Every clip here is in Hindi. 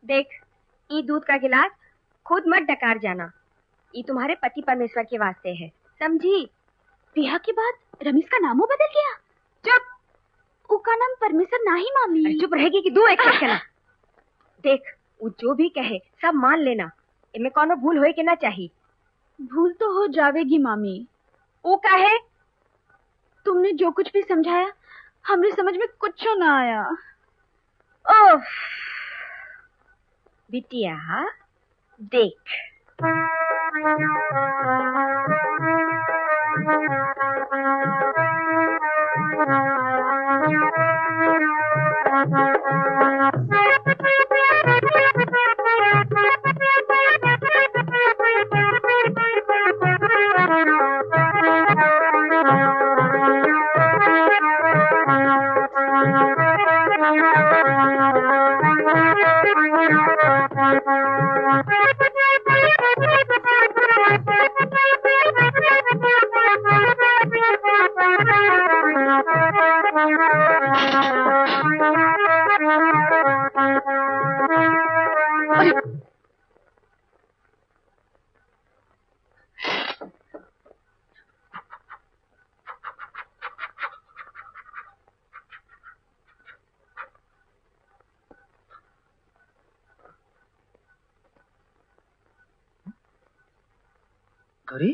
देख, ये दूध का गिलास खुद मत डकार जाना। ये तुम्हारे पति परमेश्वर के वास्ते है, समझी? ब्याह के बाद रमेश का नामों बदल गया? चुप। उसका नाम परमेश्वर नहीं मामी। चुप रहेगी कि दो एक करना। देख, वो जो भी कहे सब मान लेना। इनमें कोनो भूल होए के ना चाहिए। भूल तो हो जावेगी मामी। वो कहे तुमने जो कुछ भी समझाया हमने समझ में कुछ ना आया। ओह बिटिया, देख गौरी।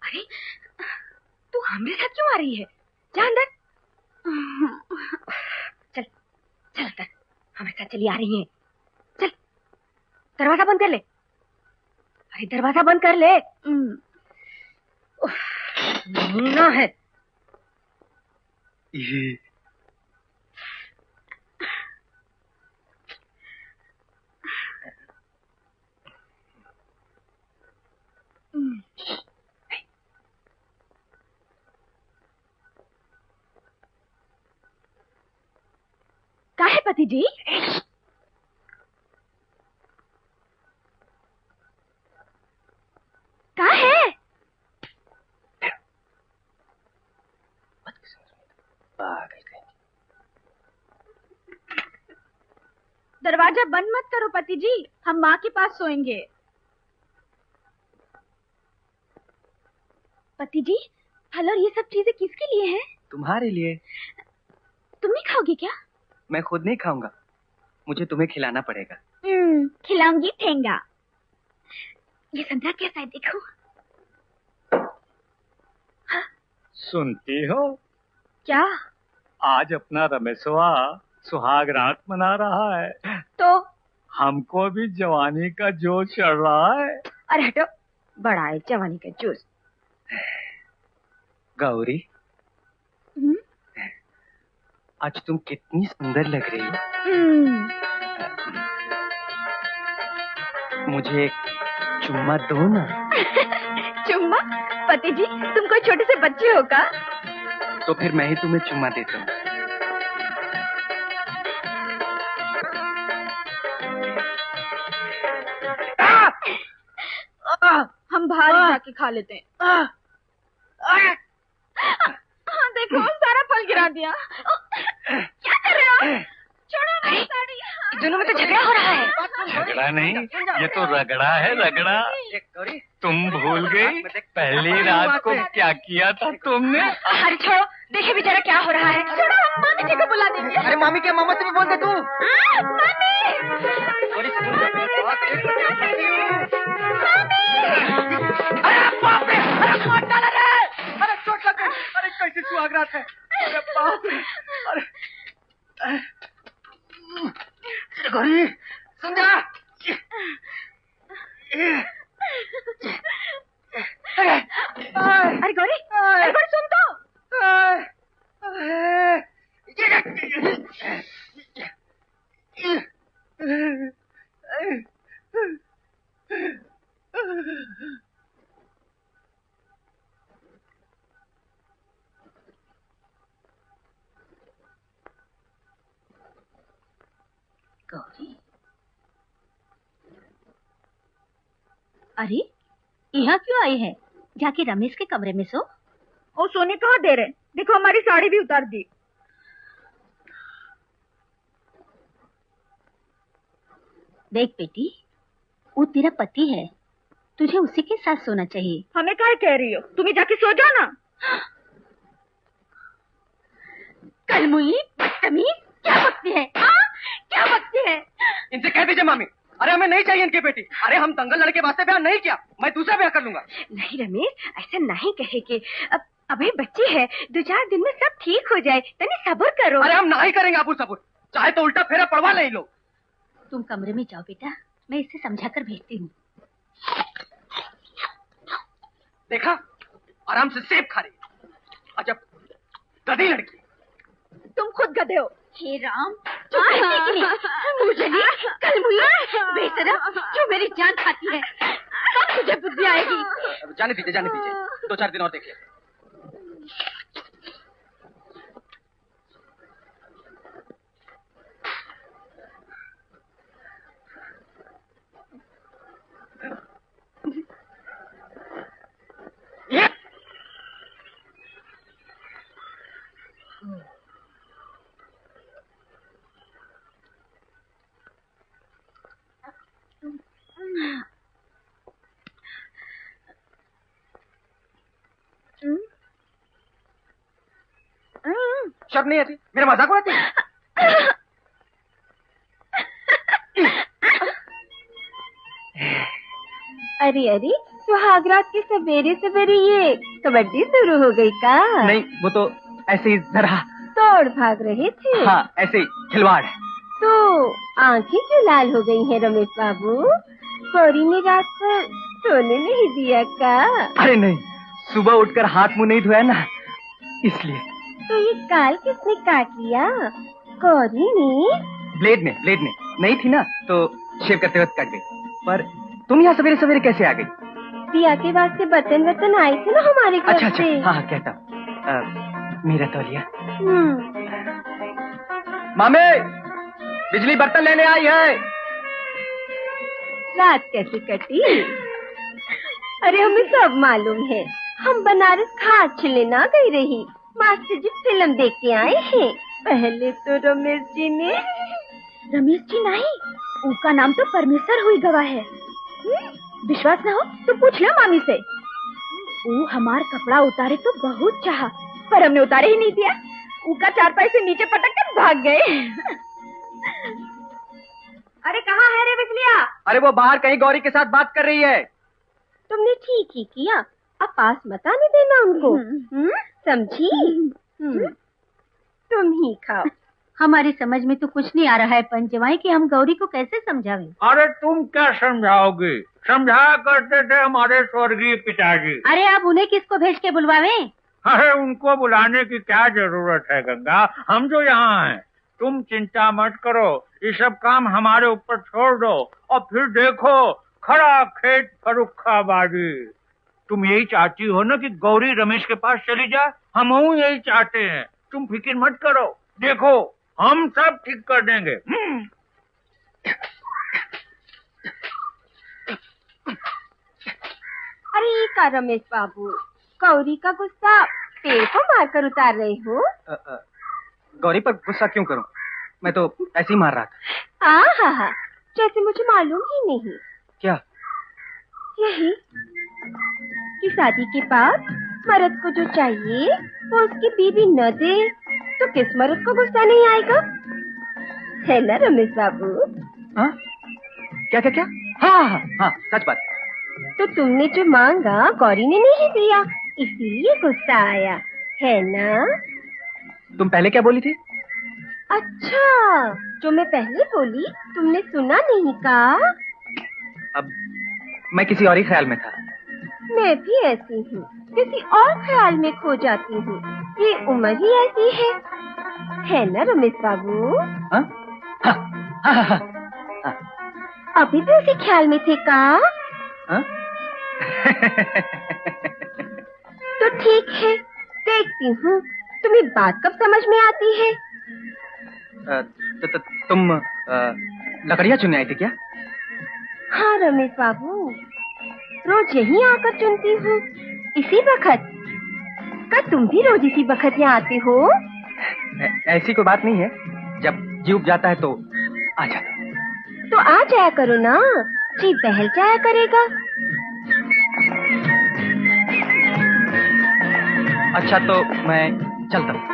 अरे तू हमारे साथ क्यों आ रही है? जा अंदर। चल चल अंदर, हमारे साथ चली आ रही है। चल दरवाजा बंद कर ले। अरे दरवाजा बंद कर ले। ना है ये क्या है पति जी? क्या है? दरवाजा बंद मत करो पति जी, हम माँ के पास सोएंगे। पति जी, फल और ये सब चीजें किसके लिए हैं? तुम्हारे लिए। तुम नहीं खाओगे क्या? मैं खुद नहीं खाऊंगा, मुझे तुम्हें खिलाना पड़ेगा। खिलाऊंगी ठेंगा। ये संतरा कैसा है देखो। हाँ? सुनती हो? क्या? आज अपना रमेशवा सुहाग रात मना रहा है। तो हमको भी जवानी का जोश चढ़ रहा है। अरे हटो, बड़ा है जवानी का जोश। गौरी, आज तुम कितनी सुंदर लग रही हो। मुझे एक चुम्मा दो ना। चुम्मा? पति जी, तुम कोई छोटे से बच्चे हो का? तो फिर मैं ही तुम्हें चुम्मा देता हूँ। हम बाहर जाके खा लेते हैं। देखो सारा फल गिरा दिया। क्या कर रहे हो? छोड़ो मेरी साड़ी। दोनों में तो झगड़ा हो रहा है। झगड़ा नहीं, ये तो रगड़ा है, रगड़ा। तुम भूल गई पहली रात को क्या किया था तुमने? अरे छोड़ो, देखे बेचारा क्या हो रहा है। छोड़ो, हम मामी जी को बुला देंगे। अरे मामी क्या, मामा से भी बोल दे तू। अरे चोट लग गई। अरे कैसे सुहाग रात है। अरे बाप रे। अरे गौरी सुन जा। अरे गौरी सुन तो। गौरी, अरे यहाँ क्यों आई है? जाके रमेश के कमरे में सो। ओ सोने कहाँ दे रहे? देखो हमारी साड़ी भी उतार दी। देख बेटी, वो तेरा पति है, तुझे उसी के साथ सोना चाहिए। हमें क्या कह रही हो? तुम्हें जाके सो जाओ ना। कलमुई, बदतमीज, क्या बकती है? क्या बकती है? इनसे कह दीजिए मामी, अरे हमें नहीं चाहिए इनकी बेटी। अरे हम दंगल लड़के वास्ते ब्याह नहीं किया, मैं दूसरा ब्याह कर लूंगा। नहीं रमेश, ऐसा नहीं कहेगे। अब अभी बच्ची है, 2-4 दिन में सब ठीक हो जाए, तने सब्र करो। अरे हम नहीं करेंगे अबू सबूर, चाहे तो उल्टा फेरा पड़वा ले लो। तुम कमरे में जाओ बेटा, मैं इसे समझाकर भेजती हूँ। देखा, आराम से सेब खा रही है। अजब गधी लड़की। तुम खुद गधे हो। हे राम, मुझे कलमुई, बेशरम, जो मेरी जान खाती है, कब तुझे बुद्धि आएगी? जाने दीजिए, जाने दीजिए, 2-4 दिन और देखिए। शर्म नहीं आती? मेरा मजाक उड़ाती है? अरे अरे, सुहागरात के सवेरे सवेरे ये कबड्डी शुरू हो गई का? नहीं, वो तो ऐसे ही जरा। तोड़ भाग रहे थे? हाँ, ऐसे ही खिलवाड़। तो आंखें क्यों लाल हो गई हैं रमेश बाबू? गौरी ने रात पर सोने नहीं दिया का? अरे नहीं, सुबह उठकर हाथ मुंह नहीं धोया ना, इसलिए। तो ये काल किसने काट लिया? गौरी ने? ब्लेड ने नहीं थी ना, तो शेव करते वक्त कट गई। पर तुम यहाँ सवेरे सवेरे कैसे आ गई? पिया के वास्ते बर्तन आए थे ना हमारे घर अच्छा, से। हाँ कहता। मेरा तौलिया। हम्म। मामे, बिजली बर्तन लेने आई है। रात कैसे कटी? अरे हमें सब मालूम है, हम बनारस खाट लेना गई रही, मास्टर जी फिल्म देख के आए हैं। पहले तो रमेश जी नहीं, उनका नाम तो परमेश्वर हुई गवाह है। विश्वास न हो तो पूछ लो मामी से। वो हमार कपड़ा उतारे तो बहुत चाहा, पर हमने उतारे ही नहीं दिया। उनका चारपाई से नीचे पटक कर भाग गए। अरे कहाँ है रे बिजलिया? अरे वो बाहर कहीं गौरी के साथ बात कर रही है। तुमने ठीक ही किया, अब पास मत आने देना उनको। समझी? तुम ही खाओ। हमारी समझ में तो कुछ नहीं आ रहा है पंचवाई कि हम गौरी को कैसे समझावें। अरे तुम क्या समझाओगी? समझाया करते थे हमारे स्वर्गीय पिताजी। अरे आप उन्हें किसको भेज के बुलवावें? अरे उनको बुलाने की क्या जरूरत है गंगा, हम जो यहाँ हैं। तुम चिंता मत करो, ये सब काम हमारे ऊपर छोड़ दो और फिर देखो खड़ा खेत फरुखाबादी। तुम यही चाहती हो ना कि गौरी रमेश के पास चली जाए? हम यही चाहते हैं, तुम फिक्र मत करो, देखो हम सब ठीक कर देंगे। अरे ये का रमेश बाबू, गौरी का गुस्सा पेड़ को मारकर उतार रहे हो? गौरी पर गुस्सा क्यों करूं? मैं तो ऐसे ही मार रहा था। हाँ, जैसे मुझे मालूम ही नहीं। क्या? यही कि शादी के बाद मर्द को जो चाहिए वो उसकी बीवी न दे तो किस मर्द को गुस्सा नहीं आएगा? है ना रमेश बाबू? हाँ? क्या? हाँ, सच बात। तो तुमने जो मांगा गौरी ने नहीं दिया, इसीलिए गुस्सा आया, है ना? तुम पहले क्या बोली थी? अच्छा, जो मैं पहले बोली तुमने सुना नहीं का? अब मैं किसी और ही ख्याल में था। मैं भी ऐसी हूँ, किसी और ख्याल में खो जाती हूँ। ये उम्र ही ऐसी है ना रमेश बाबू? हाँ? हाँ। अभी भी उसी ख्याल में थे का? हाँ? तो ठीक है, देखती हूँ तुम्हें बात कब समझ में आती है। तुम लकड़ियाँ चुनने आई थी क्या? हाँ रमेश बाबू, रोज यहीं आकर चुनती हूँ। इसी वक्त? क्या तुम भी रोज इसी वक्त यहाँ आते हो? ऐसी कोई बात नहीं है, जब जी उब जाता है तो आ जाता है। तो आ जाया करो ना, जी बहल जाया करेगा। अच्छा तो मैं चलता हूँ।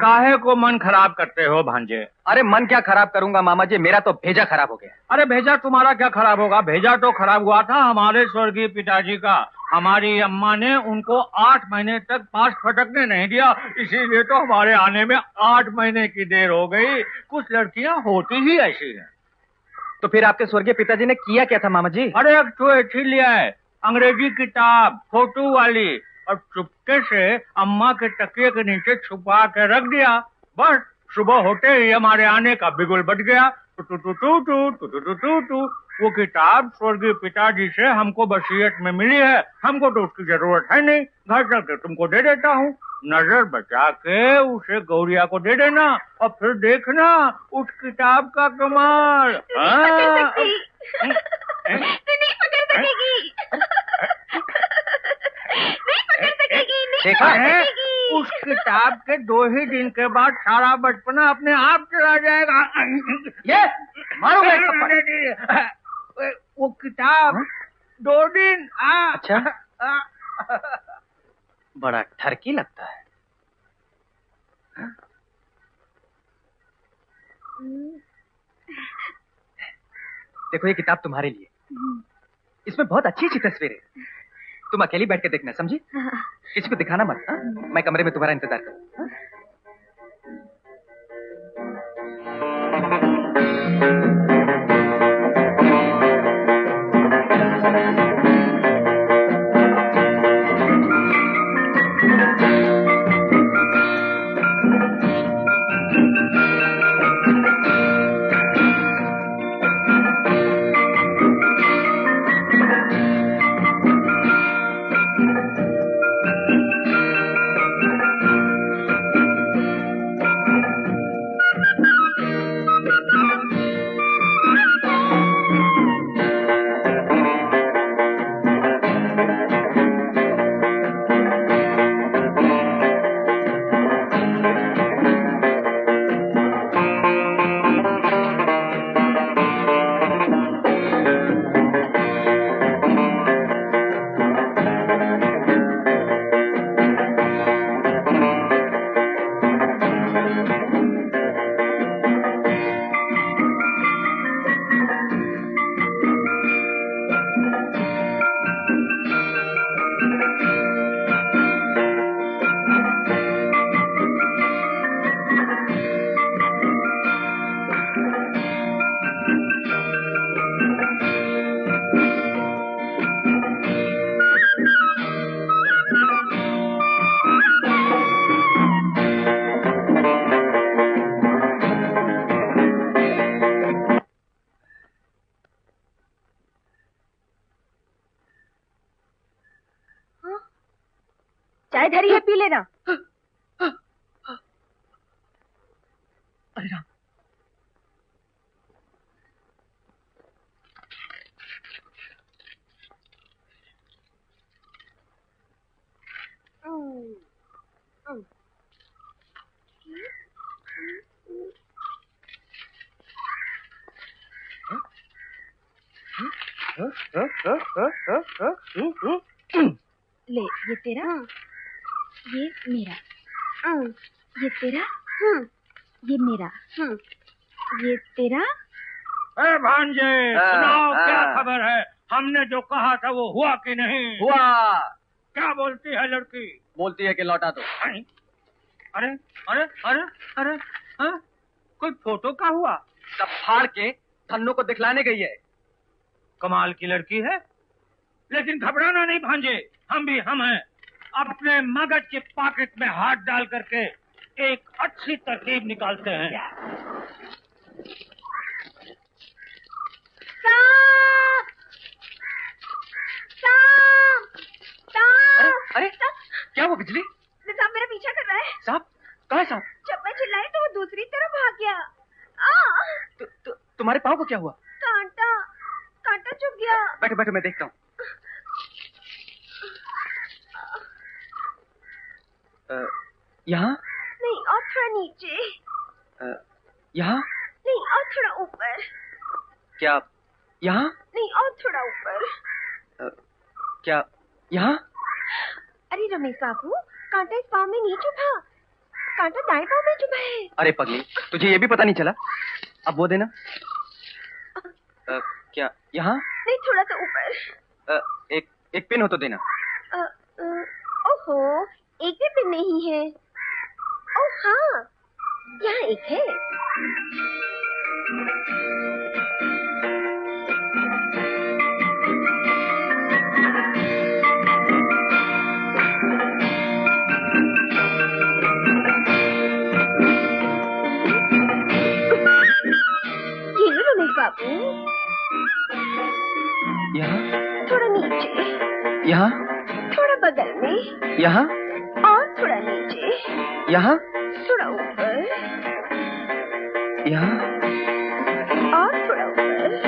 काहे को मन खराब करते हो भांजे? अरे मन क्या खराब करूंगा मामा जी, मेरा तो भेजा खराब हो गया। अरे भेजा तुम्हारा क्या खराब होगा? भेजा तो खराब हुआ था हमारे स्वर्गीय पिताजी का। हमारी अम्मा ने उनको 8 महीने तक पास फटकने नहीं दिया, इसीलिए तो हमारे आने में 8 महीने की देर हो गई। कुछ लड़कियां होती ही ऐसी हैं। तो फिर आपके स्वर्गीय पिताजी ने किया क्या था मामा जी? अरे एक तो लिया है, अंग्रेजी किताब फोटो वाली, और चुपके से अम्मा के तकिए के नीचे छुपा के रख दिया। बस सुबह होते ही हमारे आने का बिगुल बज गया। टू टू टू टू टू टू टू टू टू। वो किताब स्वर्गीय पिताजी से हमको वसीयत में मिली है, हमको तो उसकी जरूरत है नहीं, घर चल तुमको दे देता हूँ। नजर बचा के उसे गौरिया को दे देना और फिर देखना उस किताब का कमाल। देखा है, उस किताब के 2 ही दिन के बाद सारा बचपना अपने आप चला जाएगा। ये मारोगे? वो किताब 2 दिन। अच्छा बड़ा ठरकी लगता है। देखो ये किताब तुम्हारे लिए, इसमें बहुत अच्छी अच्छी तस्वीरें। तुम अकेली बैठ के देखना, समझी? किसी को दिखाना मत। मैं कमरे में तुम्हारा इंतजार करूं। चाय धरी है, पी लेना। अरे राम, ले ये तेरा, ये मेरा, ये तेरा, ये मेरा, ये तेरा। अरे भांजे, सुनाओ क्या खबर है? हमने जो कहा था वो हुआ कि नहीं? हुआ। क्या बोलती है लड़की? बोलती है कि लौटा दो। अरे अरे अरे अरे अरे हाँ? कोई फोटो का हुआ? सब फाड़ के धन्नो को दिखलाने गई है। कमाल की लड़की है, लेकिन घबराना नहीं भांजे, हम भी हम हैं। अपने मगज के पॉकेट में हाथ डाल करके एक अच्छी तरकीब निकालते हैं। अरे क्या वो बिजली? निजाम मेरा पीछा कर रहा है। साहब कहाँ है साहब? जब मैं चिल्लाई तो वो दूसरी तरफ भाग गया। तुम्हारे पाँव को क्या हुआ? कांटा। गया? बैठो बैठो, मैं देखता हूँ। यहाँ? नहीं, और थोड़ा नीचे। यहाँ? नहीं, और थोड़ा ऊपर। क्या यहाँ? नहीं, और थोड़ा ऊपर। क्या यहाँ? अरे रमेश बाबू, कांटा इस पाँव में नहीं चुभा, कांटा दाएं पाँव में चुभा है। अरे पगली, तुझे ये भी पता नहीं चला? अब वो देना। क्या यहाँ? नहीं, थोड़ा सा ऊपर। एक पिन हो तो देना। ओहो, एक भी पिन नहीं है। ओह हाँ, यहाँ एक है। ये लो रमेश बाबू। यहाँ? थोड़ा नीचे। यहाँ? थोड़ा बगल में। यहाँ? और थोड़ा नीचे। यहाँ? थोड़ा ऊपर। यहाँ? और थोड़ा ऊपर।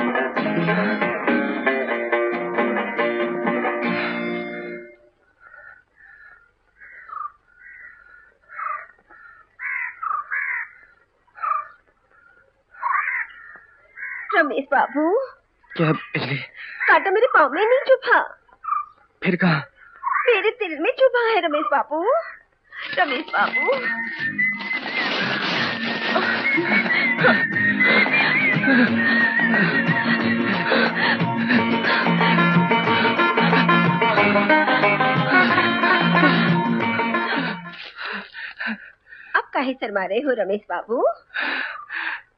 रमेश बाबू, क्या बिजली? कांटा मेरे पाँव में नहीं चुभा, फिर कहाँ? मेरे दिल में चुभा है रमेश बाबू। रमेश बाबू, अब काहे शर्मा रहे हो रमेश बाबू?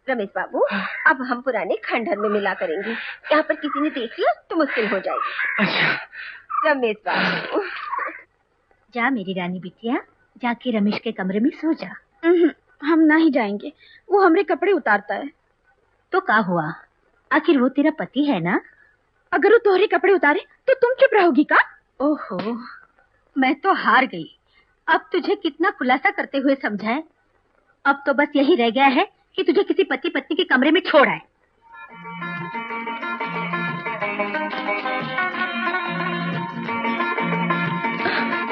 रमेश बाबू, अब हम पुराने खंडहर में मिला करेंगे। यहाँ पर किसी ने देख लिया तो मुश्किल हो जाएगी। अच्छा। रमेश बाबू, जा मेरी रानी बिटिया, जाके रमेश के कमरे में सो जा। हम नहीं जाएंगे, वो हमरे कपड़े उतारता है। तो क्या हुआ, आखिर वो तेरा पति है ना? अगर वो तोहरे कपड़े उतारे तो तुम चुप रहोगी का? ओहो, मैं तो हार गई। अब तुझे कितना खुलासा करते हुए समझाएं? अब तो बस यही रह गया है कि तुझे किसी पति पत्नी के कमरे में छोड़ आए।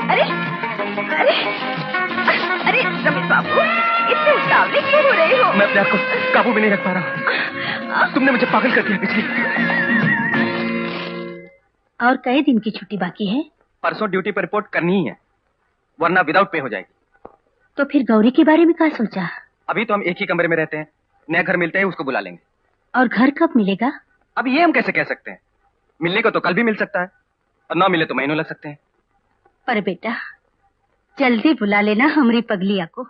अरे अरे अरे रमेश बाबू, इतने उतावले क्यों हो रहे हो? मैं अपने आप को काबू में नहीं रख पा रहा। तुमने मुझे पागल कर दिया बिजली। और कई दिन की छुट्टी बाकी है? परसों ड्यूटी पर रिपोर्ट करनी ही है, वरना विदाउट पे हो जाएगी। तो फिर गौरी के बारे में क्या सोचा? अभी तो हम एक ही कमरे में रहते हैं, नया घर मिलते हैं उसको बुला लेंगे। और घर कब मिलेगा? अब ये हम कैसे कह सकते हैं? मिलने को तो कल भी मिल सकता है और ना मिले तो महीनों लग सकते हैं। पर बेटा, जल्दी बुला लेना हमारी पगलिया को।